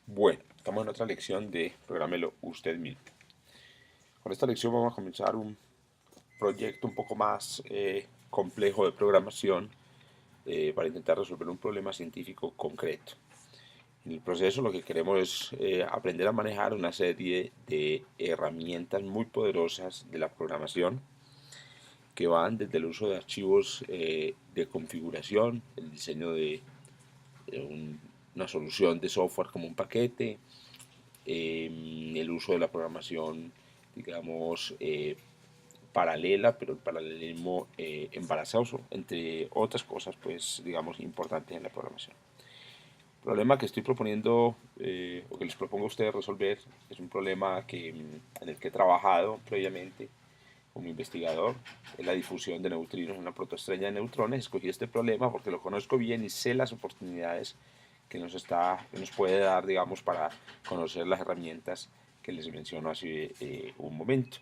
Bueno, estamos en otra lección de Prográmelo usted mismo. Con esta lección vamos a comenzar un proyecto un poco más complejo de programación para intentar resolver un problema científico concreto. En el proceso lo que queremos es aprender a manejar una serie de herramientas muy poderosas de la programación que van desde el uso de archivos de configuración, el diseño de una solución de software como un paquete, el uso de la programación, digamos, paralela, pero el paralelismo embarazoso, entre otras cosas, pues, digamos, importantes en la programación. El problema que estoy proponiendo, o que les propongo a ustedes resolver, es un problema en el que he trabajado previamente como investigador, en la difusión de neutrinos en una protoestrella de neutrones. Escogí este problema porque lo conozco bien y sé las oportunidades que nos puede dar, digamos, para conocer las herramientas que les menciono hace un momento.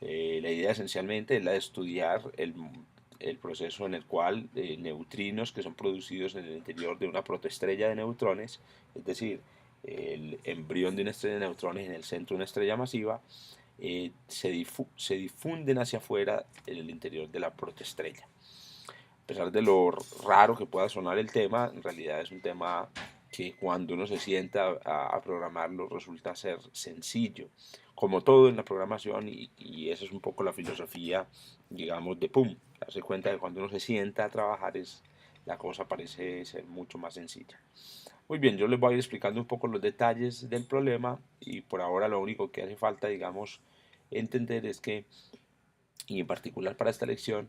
La idea esencialmente es la de estudiar el proceso en el cual neutrinos que son producidos en el interior de una protoestrella de neutrones, es decir, el embrión de una estrella de neutrones en el centro de una estrella masiva, se difunden hacia afuera en el interior de la protoestrella. A pesar de lo raro que pueda sonar el tema, en realidad es un tema que cuando uno se sienta a programarlo resulta ser sencillo, como todo en la programación, y esa es un poco la filosofía, digamos, de PUM. Darse cuenta que cuando uno se sienta a trabajar la cosa parece ser mucho más sencilla. Muy bien, yo les voy a ir explicando un poco los detalles del problema y por ahora lo único que hace falta, digamos, entender es que, y en particular para esta lección,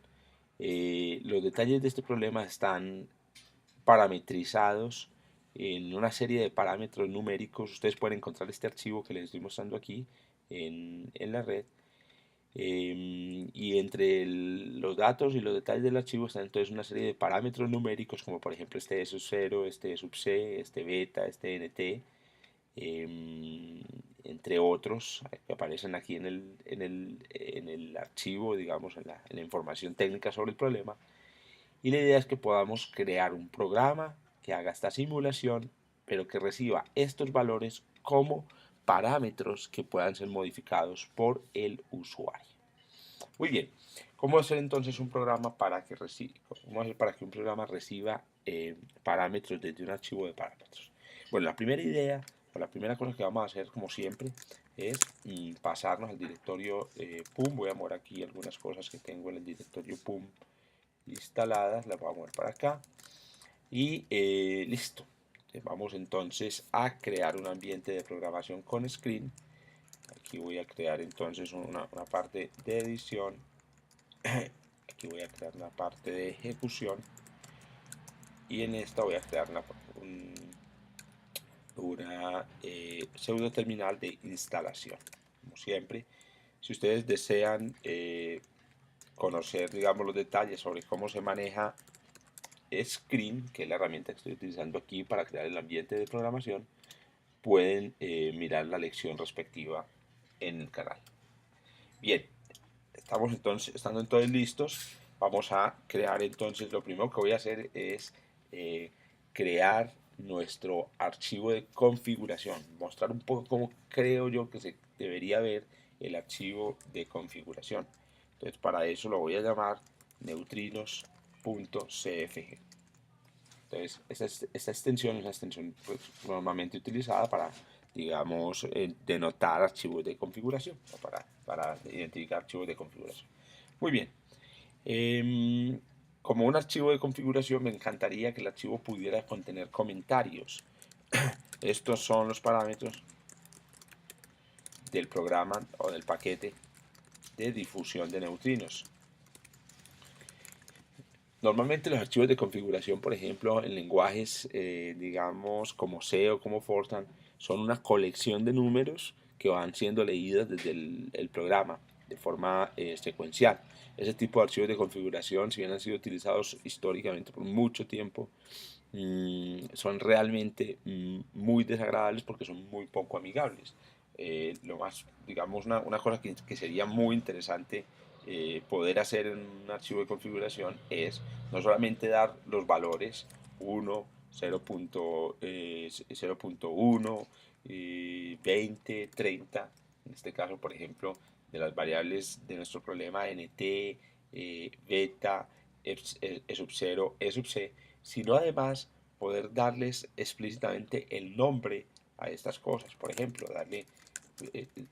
los detalles de este problema están parametrizados en una serie de parámetros numéricos. Ustedes pueden encontrar este archivo que les estoy mostrando aquí en la red. Y entre los datos y los detalles del archivo están entonces una serie de parámetros numéricos, como por ejemplo este E sub 0, este E sub c, este beta, este nt, entre otros que aparecen aquí en el archivo, digamos, en la información técnica sobre el problema. Y la idea es que podamos crear un programa que haga esta simulación, pero que reciba estos valores como parámetros que puedan ser modificados por el usuario. Muy bien, ¿cómo hacer entonces un programa para que cómo hacer para que un programa reciba parámetros desde un archivo de parámetros? Bueno, la primera idea, o la primera cosa que vamos a hacer, como siempre, es pasarnos al directorio PUM. Voy a mover aquí algunas cosas que tengo en el directorio PUM instaladas, las voy a mover para acá y listo. Vamos entonces a crear un ambiente de programación con Screen. Aquí voy a crear entonces una parte de edición. Aquí voy a crear una parte de ejecución y en esta voy a crear una pseudo terminal de instalación. Como siempre, si ustedes desean conocer, digamos, los detalles sobre cómo se maneja Screen, que es la herramienta que estoy utilizando aquí para crear el ambiente de programación, pueden mirar la lección respectiva en el canal. Bien, estando entonces listos, vamos a crear entonces, lo primero que voy a hacer es crear nuestro archivo de configuración, mostrar un poco cómo creo yo que se debería ver el archivo de configuración. Entonces para eso lo voy a llamar neutrinos.cfg. Entonces, esta extensión es una extensión pues, normalmente utilizada para, digamos, denotar archivos de configuración, o para identificar archivos de configuración. Muy bien. Como un archivo de configuración, me encantaría que el archivo pudiera contener comentarios. Estos son los parámetros del programa o del paquete de difusión de neutrinos. Normalmente los archivos de configuración, por ejemplo, en lenguajes, digamos, como C o como Fortran, son una colección de números que van siendo leídos desde el programa de forma secuencial. Ese tipo de archivos de configuración, si bien han sido utilizados históricamente por mucho tiempo, son realmente muy desagradables porque son muy poco amigables. Lo más, digamos, una cosa que sería muy interesante poder hacer en un archivo de configuración es no solamente dar los valores 1, 0.1, 20, 30. En este caso, por ejemplo, de las variables de nuestro problema nt, beta, e sub 0, e sub c, sino además poder darles explícitamente el nombre a estas cosas. Por ejemplo,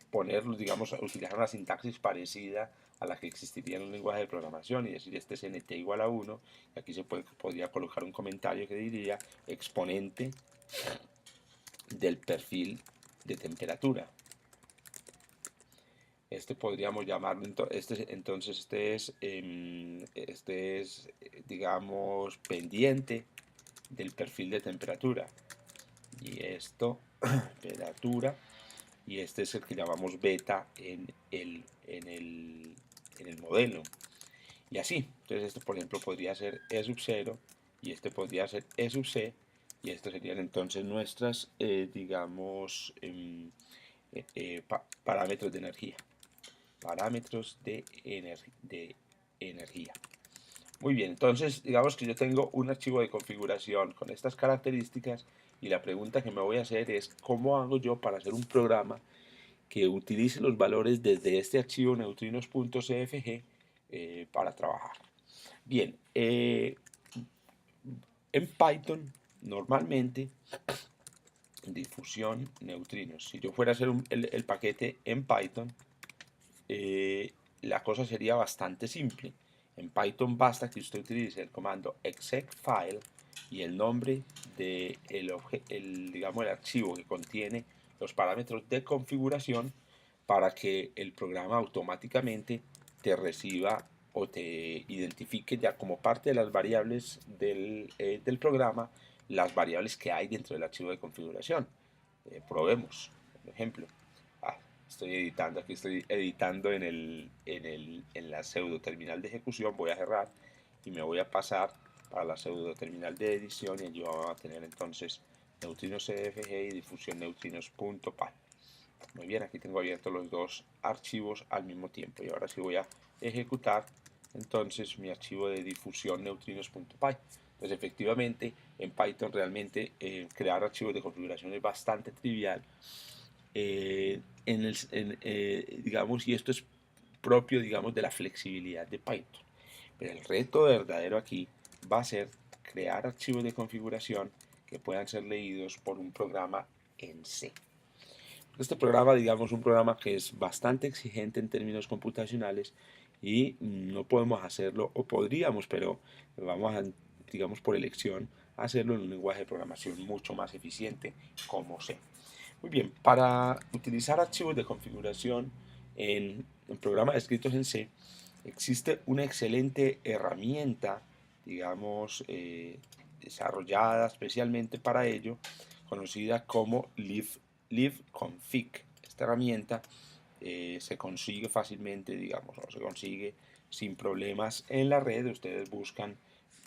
ponerlos, digamos, utilizar una sintaxis parecida a la que existiría en un lenguaje de programación y decir este es nt igual a 1, y aquí podría colocar un comentario que diría exponente del perfil de temperatura. Este podríamos llamarlo, entonces este es, digamos, pendiente del perfil de temperatura. Y esto, temperatura, y este es el que llamamos beta en el modelo. Y así, entonces este por ejemplo podría ser E sub 0 y este podría ser E sub c, y estos serían entonces nuestras, digamos, parámetros de energía. Parámetros de energía. Muy bien, entonces digamos que yo tengo un archivo de configuración con estas características y la pregunta que me voy a hacer es ¿cómo hago yo para hacer un programa que utilice los valores desde este archivo neutrinos.cfg para trabajar? Bien, en Python normalmente difusión neutrinos. Si yo fuera a hacer el paquete en Python, la cosa sería bastante simple. En Python basta que usted utilice el comando execfile y el nombre de digamos, el archivo que contiene los parámetros de configuración para que el programa automáticamente te reciba o te identifique ya como parte de las variables del programa las variables que hay dentro del archivo de configuración. Probemos, por ejemplo. Estoy editando, aquí estoy editando en la pseudo terminal de ejecución. Voy a cerrar y me voy a pasar para la pseudo terminal de edición y allí vamos a tener entonces neutrinos cfg y difusión neutrinos.py. Muy bien, aquí tengo abiertos los dos archivos al mismo tiempo y ahora sí voy a ejecutar entonces mi archivo de difusión neutrinos.py. Entonces efectivamente en Python realmente crear archivos de configuración es bastante trivial. Digamos, y esto es propio, digamos, de la flexibilidad de Python. Pero el reto verdadero aquí va a ser crear archivos de configuración que puedan ser leídos por un programa en C. Este programa, digamos, un programa que es bastante exigente en términos computacionales y no podemos hacerlo, o podríamos, pero vamos a, digamos, por elección, hacerlo en un lenguaje de programación mucho más eficiente como C. Muy bien, para utilizar archivos de configuración en programas escritos en C, existe una excelente herramienta, digamos, desarrollada especialmente para ello, conocida como libconfig. Esta herramienta se consigue fácilmente, digamos, o se consigue sin problemas en la red. Ustedes buscan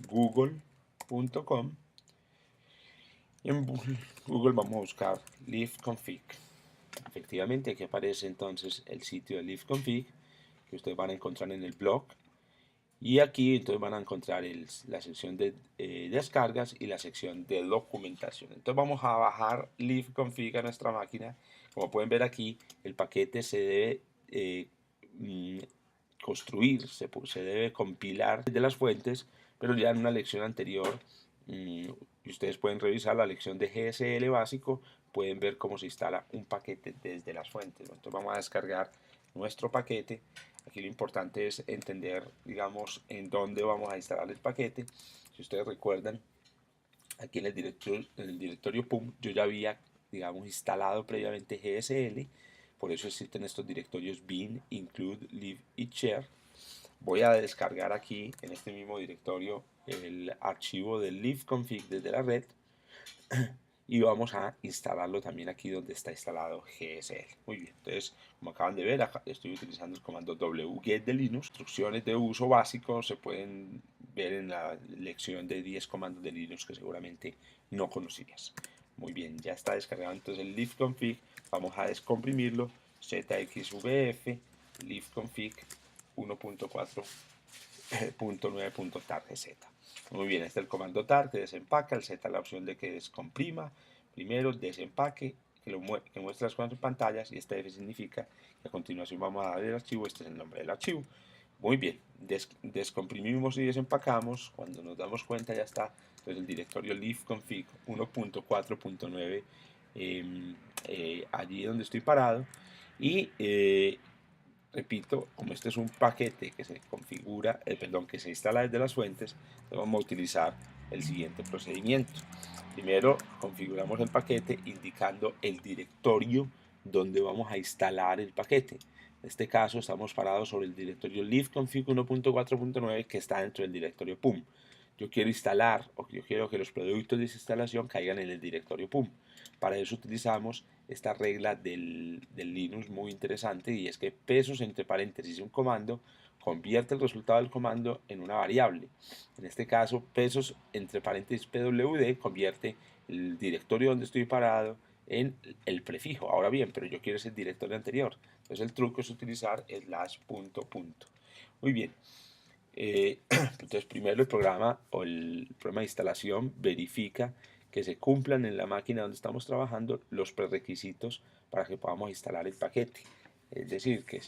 google.com. En Google vamos a buscar libconfig. Efectivamente, aquí aparece entonces el sitio de libconfig que ustedes van a encontrar en el blog. Y aquí entonces van a encontrar la sección de descargas y la sección de documentación. Entonces vamos a bajar libconfig a nuestra máquina. Como pueden ver aquí, el paquete se debe construir, se debe compilar de las fuentes, pero ya en una lección anterior, y ustedes pueden revisar la lección de GSL básico, pueden ver cómo se instala un paquete desde las fuentes. Entonces vamos a descargar nuestro paquete. Aquí lo importante es entender, digamos, en dónde vamos a instalar el paquete. Si ustedes recuerdan, aquí en el directorio PUM yo ya había, digamos, instalado previamente GSL. Por eso existen estos directorios bin, include, lib y share. Voy a descargar aquí en este mismo directorio el archivo del libconfig desde la red y vamos a instalarlo también aquí donde está instalado GSL. Muy bien, entonces como acaban de ver, acá estoy utilizando el comando wget de Linux. Instrucciones de uso básico se pueden ver en la lección de 10 comandos de Linux que seguramente no conocías. Muy bien, ya está descargado entonces el libconfig. Vamos a descomprimirlo. ZXVF libconfig 1.4.9.targz. Muy bien, este es el comando tar que desempaca, el z la opción de que descomprima, primero desempaque, que muestre las cosas en pantallas, y este f significa que a continuación vamos a dar el archivo, este es el nombre del archivo. Muy bien, descomprimimos y desempacamos, cuando nos damos cuenta ya está, entonces el directorio libconfig 1.4.9 allí donde estoy parado, y repito, como este es un paquete que se configura, perdón, que se instala desde las fuentes, vamos a utilizar el siguiente procedimiento. Primero configuramos el paquete indicando el directorio donde vamos a instalar el paquete. En este caso estamos parados sobre el directorio libconfig 1.4.9 que está dentro del directorio PUM. Yo quiero instalar, o yo quiero que los productos de esa instalación caigan en el directorio PUM. Para eso utilizamos esta regla del Linux muy interesante, y es que pesos entre paréntesis un comando convierte el resultado del comando en una variable. En este caso, pesos entre paréntesis pwd convierte el directorio donde estoy parado en el prefijo. Ahora bien, pero yo quiero ese directorio anterior. Entonces el truco es utilizar slash punto punto. Muy bien. Entonces primero el programa de instalación verifica que se cumplan en la máquina donde estamos trabajando los prerequisitos para que podamos instalar el paquete. Es decir, que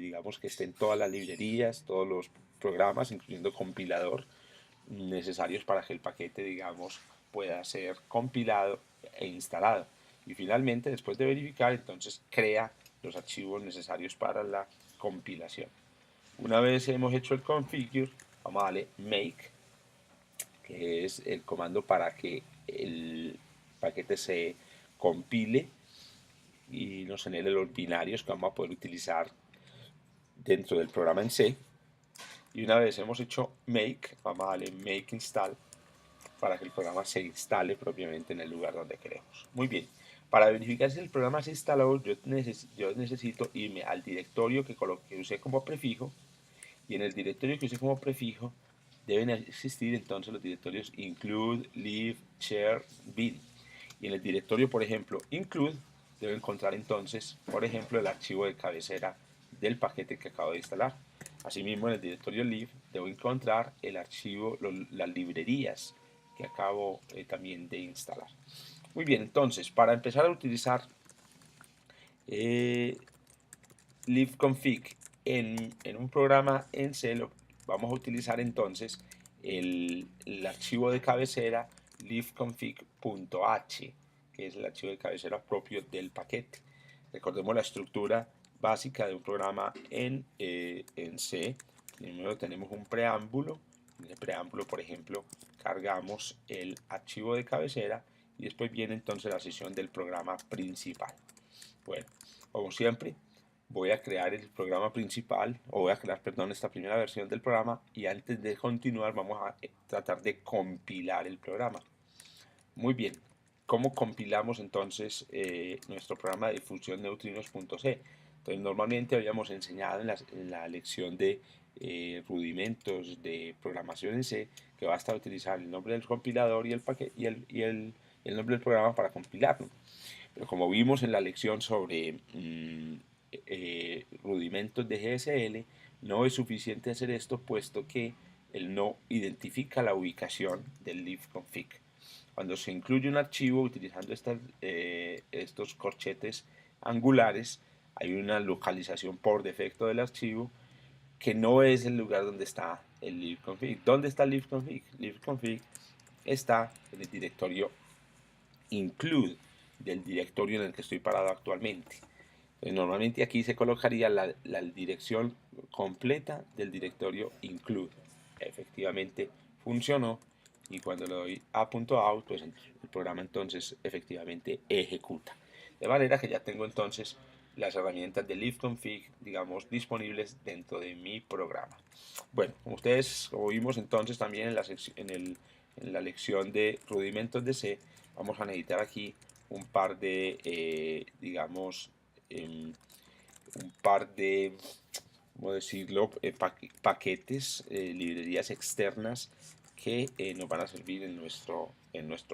digamos que estén todas las librerías, todos los programas, incluyendo compilador, necesarios para que el paquete, digamos, pueda ser compilado e instalado. Y finalmente, después de verificar, entonces crea los archivos necesarios para la compilación. Una vez hemos hecho el configure, vamos a darle make, que es el comando para que el paquete se compile y nos genere los binarios que vamos a poder utilizar dentro del programa en C. Y una vez hemos hecho make, vamos a darle make install para que el programa se instale propiamente en el lugar donde queremos. Muy bien, para verificar si el programa se instaló, yo necesito irme al directorio que usé como prefijo, y en el directorio que usé como prefijo deben existir entonces los directorios include, leave, share, bin. Y en el directorio, por ejemplo, include, debo encontrar entonces, por ejemplo, el archivo de cabecera del paquete que acabo de instalar. Asimismo, en el directorio leave debo encontrar el archivo, las librerías que acabo también de instalar. Muy bien, entonces, para empezar a utilizar libconfig en un programa en C, vamos a utilizar entonces el archivo de cabecera libconfig.h, que es el archivo de cabecera propio del paquete. Recordemos la estructura básica de un programa en C. Primero tenemos un preámbulo. En el preámbulo, por ejemplo, cargamos el archivo de cabecera y después viene entonces la sesión del programa principal. Bueno, como siempre, voy a crear el programa principal, o voy a crear, perdón, esta primera versión del programa, y antes de continuar vamos a tratar de compilar el programa. Muy bien, ¿cómo compilamos entonces nuestro programa de difusión neutrinos.c? Entonces, normalmente habíamos enseñado en la lección de rudimentos de programación en C que basta utilizar el nombre del compilador y el nombre del programa para compilarlo. Pero como vimos en la lección sobre rudimentos de GSL, no es suficiente hacer esto, puesto que él no identifica la ubicación del libconfig. Cuando se incluye un archivo utilizando estos corchetes angulares, hay una localización por defecto del archivo que no es el lugar donde está el libconfig. ¿Dónde está el libconfig? Libconfig está en el directorio include del directorio en el que estoy parado actualmente. Normalmente aquí se colocaría la dirección completa del directorio include. Efectivamente funcionó, y cuando le doy a.out, pues el programa entonces efectivamente ejecuta. De manera que ya tengo entonces las herramientas de libconfig, digamos, disponibles dentro de mi programa. Bueno, como vimos entonces también en la lección de rudimentos de C, vamos a necesitar aquí un par de, digamos, un par de, ¿cómo decirlo?, paquetes, librerías externas que nos van a servir en nuestro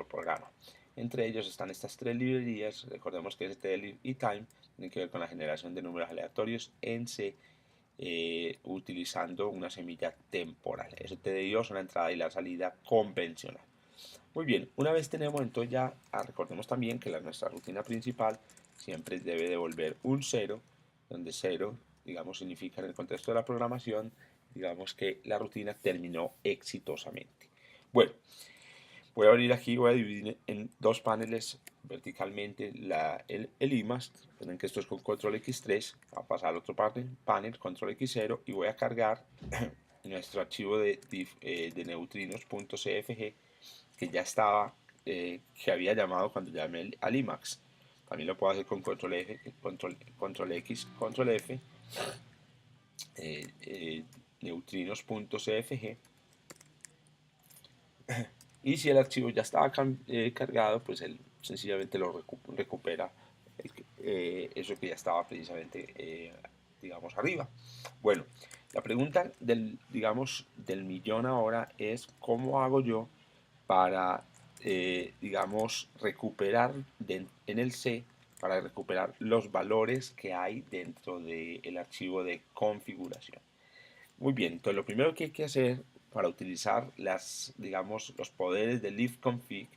programa. Entre ellos están estas tres librerías. Recordemos que STL y Time tienen que ver con la generación de números aleatorios en C, utilizando una semilla temporal. STDIO son la entrada y la salida convencional. Muy bien, una vez tenemos entonces ya, recordemos también que nuestra rutina principal siempre debe devolver un 0, donde 0, digamos, significa en el contexto de la programación, digamos que la rutina terminó exitosamente. Bueno, voy a abrir aquí, voy a dividir en dos paneles verticalmente el IMAX. Ven que esto es con control X3, va a pasar al otro panel, control X0, y voy a cargar nuestro archivo de neutrinos.cfg que ya estaba, que había llamado cuando llamé al IMAX. También lo puedo hacer con control F, control X, control F, neutrinos.cfg. Y si el archivo ya estaba cargado, pues él sencillamente lo recupera, eso que ya estaba precisamente, digamos, arriba. Bueno, la pregunta digamos, del millón ahora es cómo hago yo para, digamos, recuperar en el C, para recuperar los valores que hay dentro del archivo de configuración. Muy bien, entonces lo primero que hay que hacer para utilizar digamos, los poderes de libconfig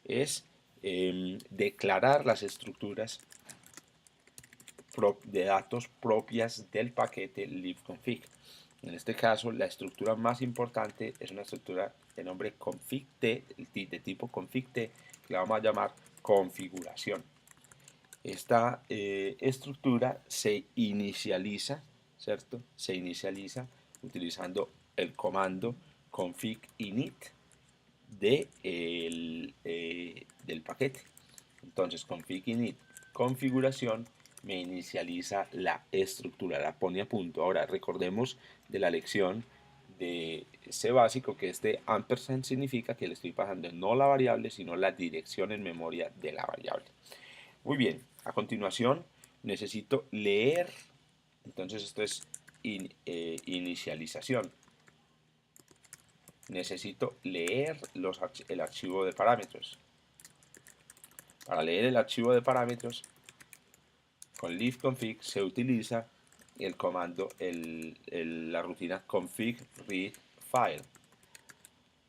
es declarar las estructuras de datos propias del paquete libconfig. En este caso, la estructura más importante es una estructura de nombre configt, de tipo configt, que la vamos a llamar configuración. Esta estructura se inicializa, ¿cierto? Se inicializa utilizando el comando config init del paquete. Entonces, config init configuración me inicializa la estructura, la pone a punto. Ahora, recordemos de la lección de C básico que este ampersand significa que le estoy pasando no la variable, sino la dirección en memoria de la variable. Muy bien, a continuación necesito leer, entonces esto es inicialización. Necesito leer el archivo de parámetros. Para leer el archivo de parámetros, con libconfig se utiliza el comando, la rutina config read file.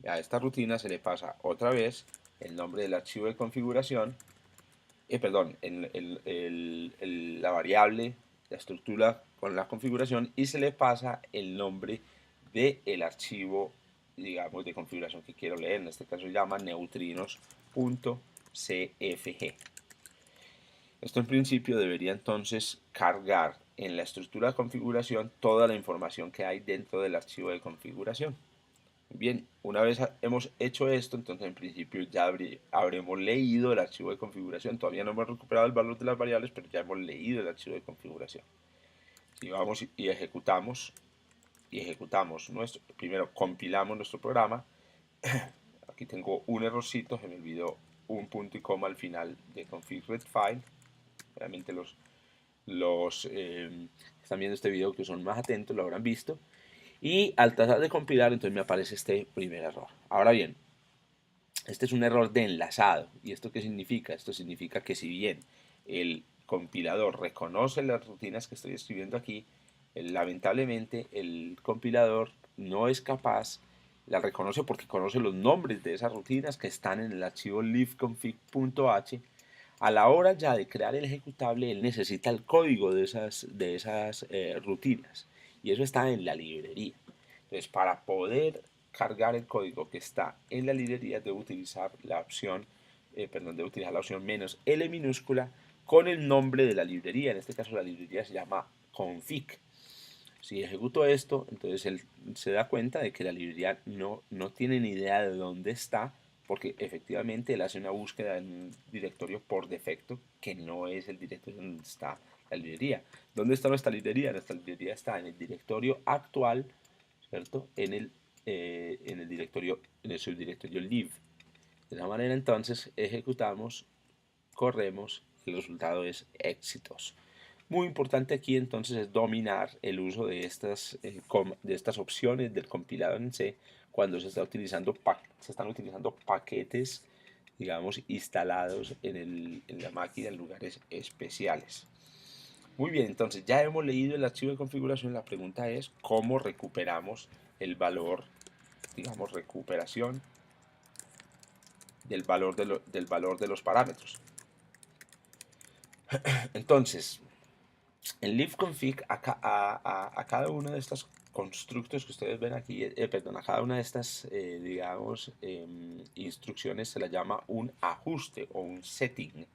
A esta rutina se le pasa otra vez el nombre del archivo de configuración, perdón, la variable, la estructura con la configuración, y se le pasa el nombre del archivo, digamos, de configuración que quiero leer. En este caso se llama neutrinos.cfg. Esto en principio debería entonces cargar en la estructura de configuración toda la información que hay dentro del archivo de configuración. Bien, una vez hemos hecho esto, entonces en principio ya habremos leído el archivo de configuración. Todavía no hemos recuperado el valor de las variables, pero ya hemos leído el archivo de configuración. Si vamos y ejecutamos, primero compilamos nuestro programa. Aquí tengo un errorcito, se me olvidó un punto y coma al final de config read file. Realmente los que están viendo este video, que son más atentos, lo habrán visto. Y al tratar de compilar, entonces me aparece este primer error. Ahora bien, este es un error de enlazado. ¿Y esto qué significa? Esto significa que si bien el compilador reconoce las rutinas que estoy escribiendo aquí, lamentablemente el compilador no es capaz, la reconoce porque conoce los nombres de esas rutinas que están en el archivo libconfig.h. A la hora ya de crear el ejecutable, él necesita el código de esas rutinas, y eso está en la librería. Entonces, para poder cargar el código que está en la librería, debo utilizar la opción, menos L minúscula con el nombre de la librería. En este caso la librería se llama config. Si ejecuto esto, entonces él se da cuenta de que la librería no tiene ni idea de dónde está, porque efectivamente él hace una búsqueda en un directorio por defecto que no es el directorio donde está la librería. ¿Dónde está nuestra librería? Nuestra librería está en el directorio actual, ¿cierto? En el directorio, en el subdirectorio lib. De esa manera entonces ejecutamos, corremos, y el resultado es exitoso. Muy importante aquí entonces es dominar el uso de estas opciones del compilador en C cuando se están utilizando paquetes, digamos, instalados en la máquina en lugares especiales. Muy bien, entonces ya hemos leído el archivo de configuración. La pregunta es cómo recuperamos el valor, digamos, recuperación del valor de los parámetros. Entonces, en libconfig a cada uno de estos constructos que ustedes ven aquí, perdón, a cada una de estas, digamos, instrucciones se la llama un ajuste o un setting.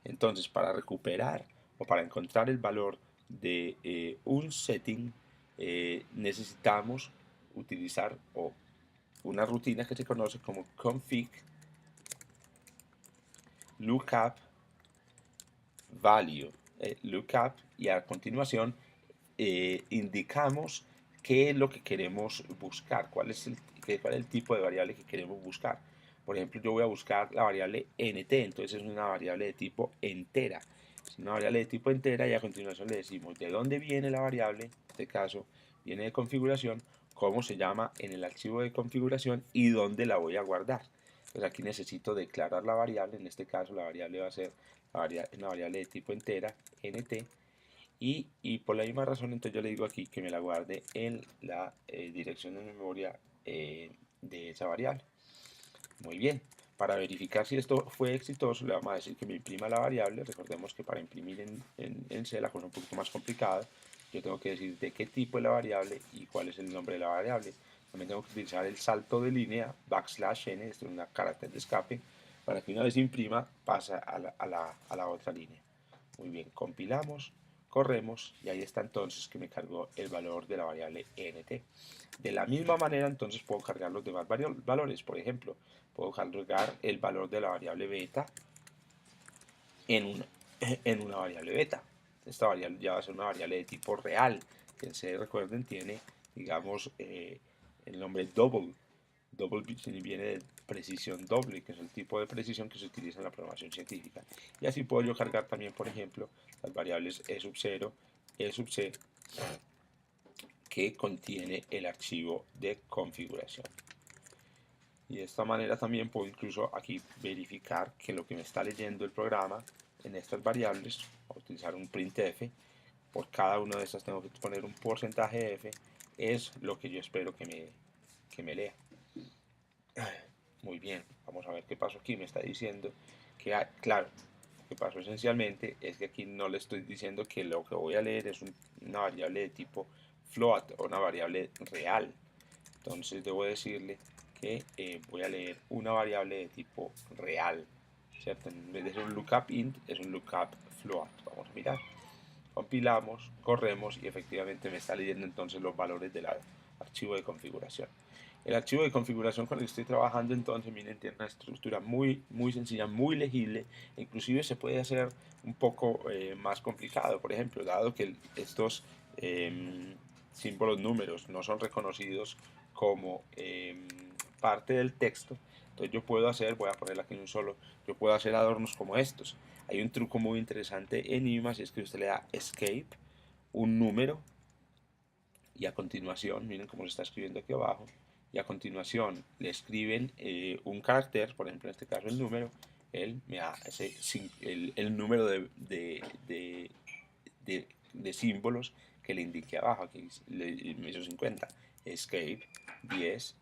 Entonces, para recuperar o para encontrar el valor de un setting, necesitamos utilizar una rutina que se conoce como config lookup value. Lookup, y a continuación indicamos qué es lo que queremos buscar, cuál es el tipo de variable que queremos buscar. Por ejemplo, yo voy a buscar la variable nt, entonces es una variable de tipo entera. Es una variable de tipo entera y a continuación le decimos de dónde viene la variable, en este caso viene de configuración, cómo se llama en el archivo de configuración y dónde la voy a guardar. Pues aquí necesito declarar la variable, en este caso la variable va a ser una variable de tipo entera, nt, y por la misma razón entonces yo le digo aquí que me la guarde en la dirección de memoria de esa variable. Muy bien, para verificar si esto fue exitoso le vamos a decir que me imprima la variable. Recordemos que para imprimir en C la cosa es un poquito más complicada. Yo tengo que decir de qué tipo es la variable y cuál es el nombre de la variable. También tengo que utilizar el salto de línea, \n, esto es un carácter de escape, para que una vez imprima pasa a la otra línea. Muy bien, compilamos, corremos y ahí está entonces que me cargó el valor de la variable nt. De la misma manera entonces puedo cargar los demás valores. Por ejemplo, puedo cargar el valor de la variable beta en una, en una variable beta. Esta variable ya va a ser una variable de tipo real, que en C, recuerden, tiene, digamos, el nombre double. Double viene de precisión doble, que es el tipo de precisión que se utiliza en la programación científica. Y así puedo yo cargar también, por ejemplo, las variables e sub 0, e sub c, que contiene el archivo de configuración. Y de esta manera también puedo incluso aquí verificar que lo que me está leyendo el programa en estas variables, voy a utilizar un printf, por cada una de estas tengo que poner un porcentaje f, es lo que yo espero que me lea. Muy bien, vamos a ver qué pasó aquí. Me está diciendo que, claro, lo que pasó esencialmente es que aquí no le estoy diciendo que lo que voy a leer es una variable de tipo float o una variable real. Entonces debo decirle que voy a leer una variable de tipo real, ¿cierto? En vez de ser un lookup int, es un lookup float. Vamos a mirar. Compilamos, corremos y efectivamente me está leyendo entonces los valores del archivo de configuración. El archivo de configuración con el que estoy trabajando entonces, miren, tiene una estructura muy sencilla, muy legible, inclusive se puede hacer un poco más complicado. Por ejemplo, dado que estos símbolos números no son reconocidos como parte del texto, entonces yo puedo hacer, voy a poner aquí un solo, yo puedo hacer adornos como estos. Hay un truco muy interesante en IMAX y es que usted le da escape, un número, y a continuación, miren cómo se está escribiendo aquí abajo, y a continuación le escriben un carácter, por ejemplo en este caso el número, él me da el número de símbolos que le indique abajo, aquí me hizo 50, escape 10,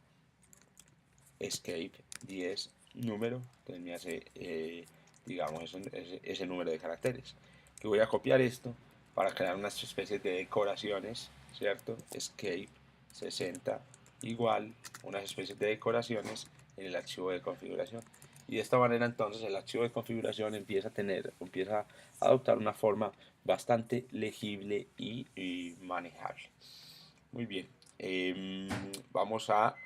escape 10 número, entonces me hace, digamos, ese número de caracteres. Que voy a copiar esto para crear unas especies de decoraciones, ¿cierto? Escape 60 igual unas especies de decoraciones en el archivo de configuración. Y de esta manera entonces el archivo de configuración empieza a adoptar una forma bastante legible y manejable. Muy bien, vamos a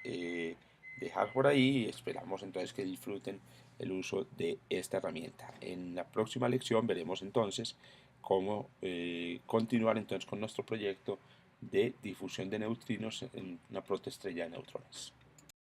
dejar por ahí y esperamos entonces que disfruten el uso de esta herramienta. En la próxima lección veremos entonces cómo continuar entonces con nuestro proyecto de difusión de neutrinos en una protoestrella de neutrones.